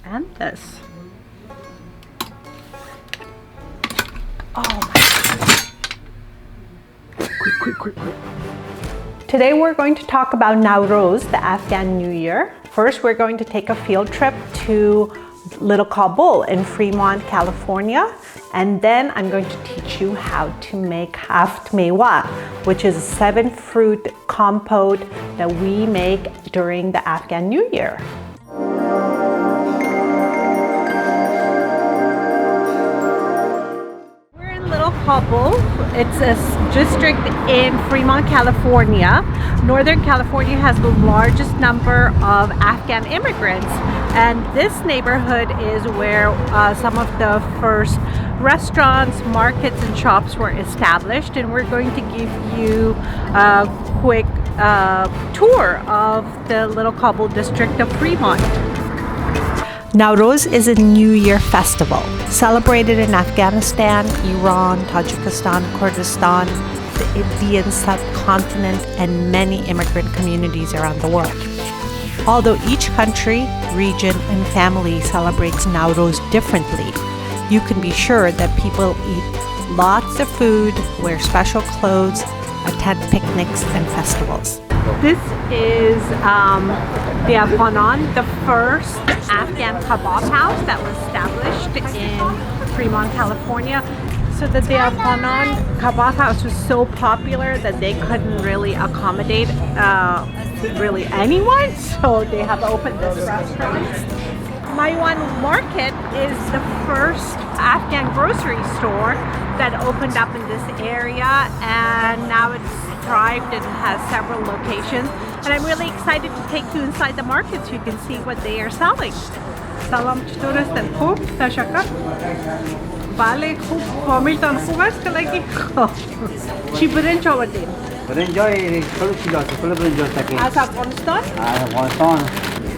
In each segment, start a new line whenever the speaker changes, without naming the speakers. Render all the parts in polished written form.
And this. Oh my God. Quick. Today we're going to talk about Nowruz, the Afghan New Year. First, we're going to take a field trip to Little Kabul in Fremont, California. And then I'm going to teach you how to make Haft Mewa, which is a 7-fruit compote that we make during the Afghan New Year. We're in Little Kabul. It's a district in Fremont, California. Northern California has the largest number of Afghan immigrants. And this neighborhood is where some of the first restaurants, markets, and shops were established. And we're going to give you a quick tour of the Little Kabul district of Fremont. Nowruz is a New Year festival celebrated in Afghanistan, Iran, Tajikistan, Kurdistan, the Indian subcontinent, and many immigrant communities around the world. Although each country, region, and family celebrates Nowruz differently, you can be sure that people eat lots of food, wear special clothes, attend picnics and festivals. This is the Afghan, the first Afghan kebab house that was established in Fremont, California. So that the Afghan kebab house was so popular that they couldn't really accommodate really anyone, so they have opened this restaurant. Maiwan Market is the first Afghan grocery store that opened up in this area, and now it's thrived and has several locations. And I'm really excited to take you inside the market so you can see what they are selling. Salam, چطور هستن؟ خوب؟ تشکر. بله خوب. فامیلتان خوب است کلاگی؟ خب. چی برنج آوردین؟
برنج های کلو چیلاست، کلو برنج هست.
از افغانستان؟
از افغانستان.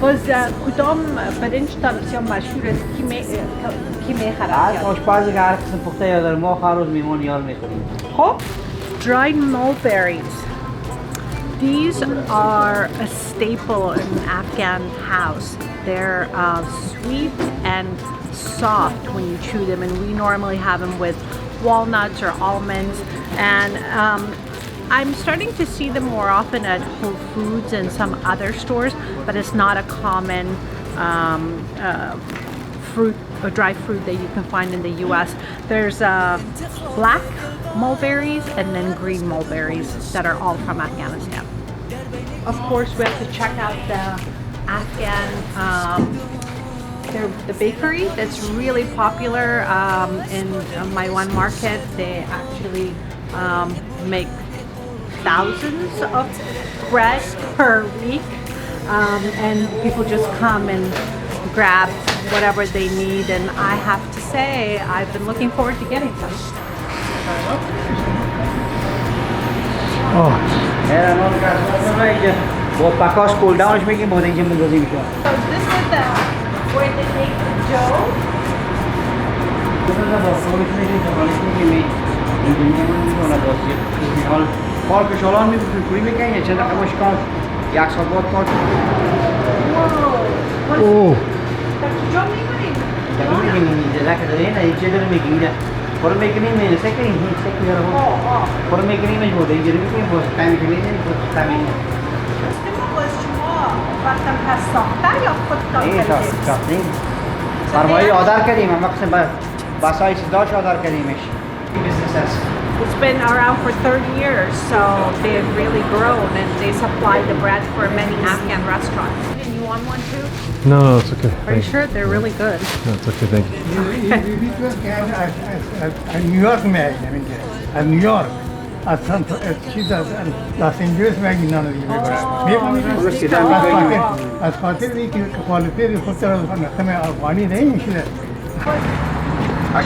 باز کدام برنجتان بسیار مشهور است؟ کی میخرد؟
از آشپزی که هر قسم پخته یا در ما خروز میمون یار میخوریم.
خب. Dried mulberries. These are a staple in an Afghan house. They're sweet and soft when you chew them, and we normally have them with walnuts or almonds. And I'm starting to see them more often at Whole Foods and some other stores, but it's not a common fruit or dry fruit that you can find in the U.S. There's black mulberries and then green mulberries that are all from Afghanistan. Of course, we have to check out the Afghan, the bakery that's really popular in Maiwan Market. They actually make thousands of bread per week, and people just come and grab whatever they need, and I have to say I've been looking forward to getting some.
با پکاش کول داونش میگیم بود اینجا میگذیم شما.
So this is the where they make the dough.
حال که شالان میگفتیم کوری میکنیم یه چند دقیقه کار یک ساعت بعد کار
اوه در کجا میکنیم؟
در میکنیم اینجا لکه داره اینه اینجا داره میکنیم پر میکنیم اینجا سکنیم هیچ سکنیم پر میکنیم اینجا بوده اینجا میکنیم باز تامی کنیم باز تامی
وقتم هست ساخته یا خود
ساختیم فرمایی آدر کردیم هم مقصد بسای صداش آدر کردیمش
It's been around for 30 years, so they've really grown and they supply the bread for many Afghan restaurants. And you want one too?
No, it's okay.
Are you sure? They're really good.
No, it's okay, thank you.
New York में I mean, New York. She's Los Angeles में गिना नहीं है बड़ा. आज खातिर भी कि क्वालिटी भी खुद तरह से मैं अफगानी नहीं है.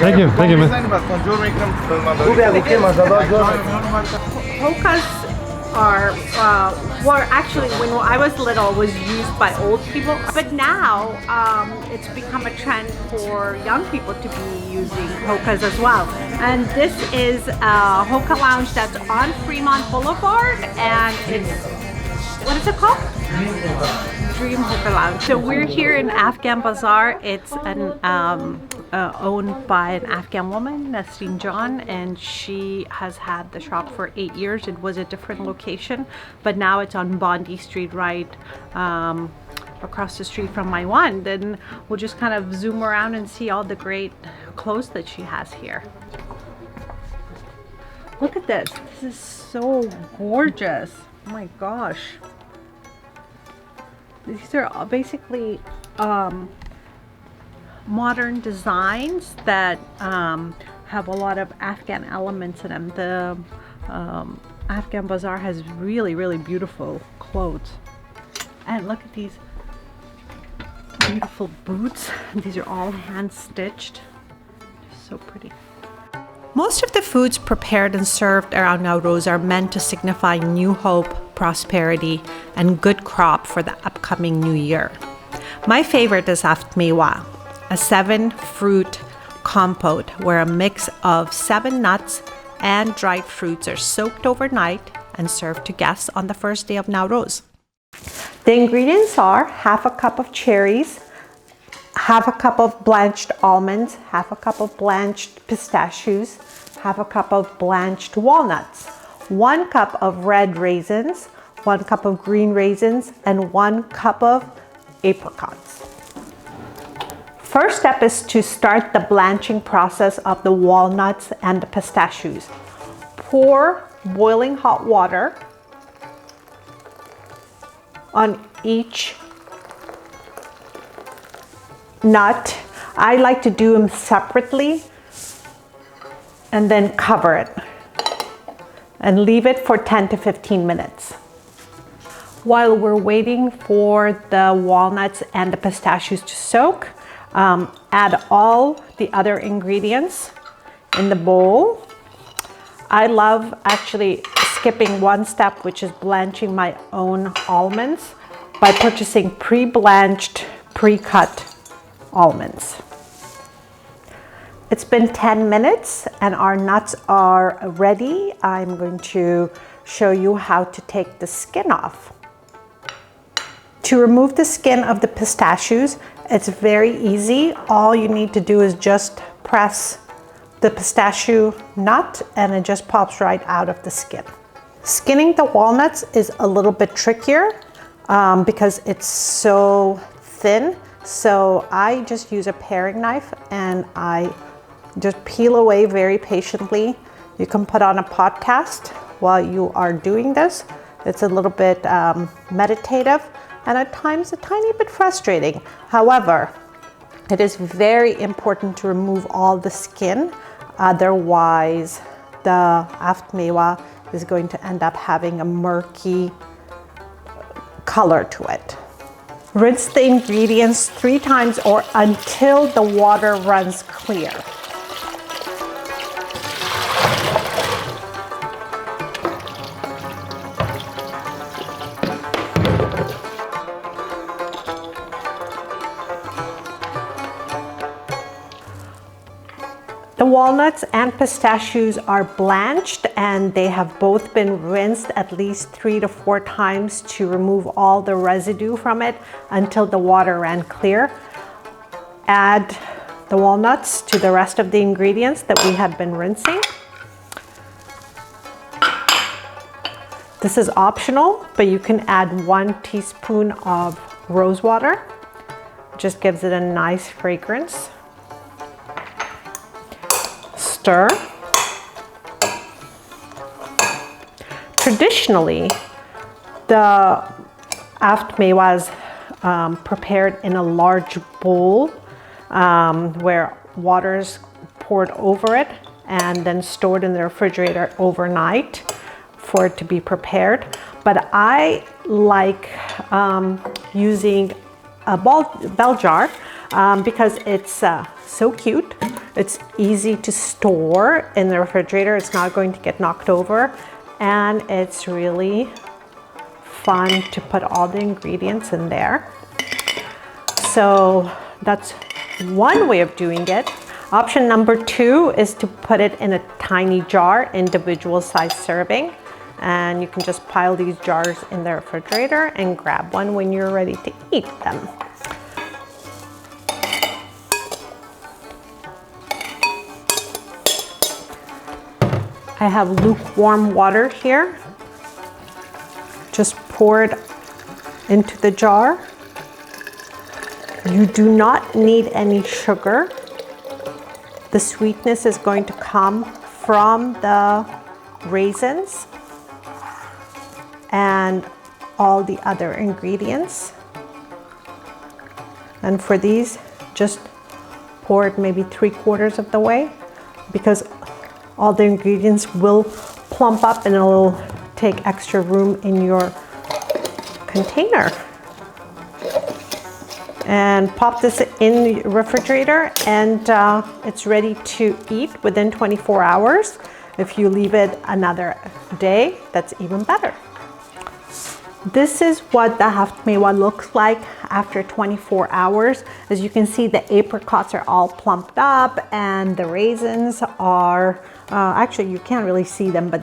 Thank you, man.
Hookahs were actually, when I was little, was used by old people, but now it's become a trend for young people to be using hookahs as well. And this is a hookah lounge that's on Fremont Boulevard, and it's, what is it called? Dream Hookah Lounge. So we're here in Afghan Bazaar. It's owned by an Afghan woman, Nasreen John, and she has had the shop for 8 years. It was a different location, but now it's on Bondi Street, right across the street from my one. Then we'll just kind of zoom around and see all the great clothes that she has here. Look at this. This is so gorgeous. Oh my gosh. These are basically modern designs that have a lot of Afghan elements in them. The Afghan Bazaar has really, really beautiful clothes. And look at these beautiful boots. These are all hand stitched. So pretty. Most of the foods prepared and served around Nowruz are meant to signify new hope, prosperity, and good crop for the upcoming new year. My favorite is Haft Mewa, a 7-fruit compote where a mix of 7 nuts and dried fruits are soaked overnight and served to guests on the first day of Nowruz. The ingredients are half a cup of cherries, half a cup of blanched almonds, half a cup of blanched pistachios, half a cup of blanched walnuts, 1 cup of red raisins, 1 cup of green raisins, and 1 cup of apricots. First step is to start the blanching process of the walnuts and the pistachios. Pour boiling hot water on each nut. I like to do them separately and then cover it and leave it for 10 to 15 minutes. While we're waiting for the walnuts and the pistachios to soak, add all the other ingredients in the bowl. I love actually skipping one step, which is blanching my own almonds by purchasing pre-blanched, pre-cut almonds. It's been 10 minutes and our nuts are ready. I'm going to show you how to take the skin off. To remove the skin of the pistachios, it's very easy. All you need to do is just press the pistachio nut and it just pops right out of the skin. Skinning the walnuts is a little bit trickier because it's so thin. So I just use a paring knife and I just peel away very patiently. You can put on a podcast while you are doing this. It's a little bit meditative and at times a tiny bit frustrating. However, it is very important to remove all the skin. Otherwise, the Haft Mewa is going to end up having a murky color to it. Rinse the ingredients 3 times or until the water runs clear. The walnuts and pistachios are blanched and they have both been rinsed at least 3 to 4 times to remove all the residue from it until the water ran clear. Add the walnuts to the rest of the ingredients that we had been rinsing. This is optional, but you can add 1 teaspoon of rose water. It just gives it a nice fragrance. Stir. Traditionally, the Haft Mewa is prepared in a large bowl where water is poured over it and then stored in the refrigerator overnight for it to be prepared. But I like using a bell jar because it's so cute. It's easy to store in the refrigerator. It's not going to get knocked over. And it's really fun to put all the ingredients in there. So that's one way of doing it. Option number 2 is to put it in a tiny jar, individual size serving. And you can just pile these jars in the refrigerator and grab one when you're ready to eat them. I have lukewarm water here. Just pour it into the jar. You do not need any sugar. The sweetness is going to come from the raisins and all the other ingredients. And for these, just pour it maybe 3/4 of the way, because all the ingredients will plump up and it'll take extra room in your container. And pop this in the refrigerator, and it's ready to eat within 24 hours. If you leave it another day, that's even better. This is what the Haft Mewa looks like after 24 hours. As you can see, the apricots are all plumped up and the raisins are, actually you can't really see them, but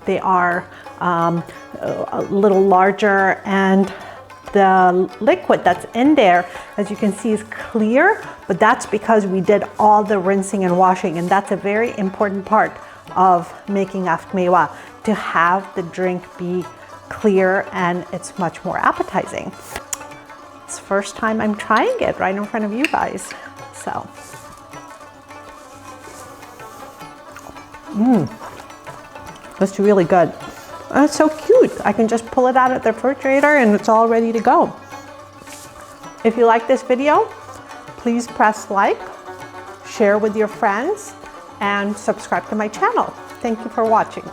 they are a little larger, and the liquid that's in there, as you can see, is clear, but that's because we did all the rinsing and washing, and that's a very important part of making Haft Mewa, to have the drink be clear and it's much more appetizing. It's the first time I'm trying it right in front of you guys. So, it's really good. It's so cute. I can just pull it out of the refrigerator and it's all ready to go. If you like this video, please press like, share with your friends, and subscribe to my channel. Thank you for watching.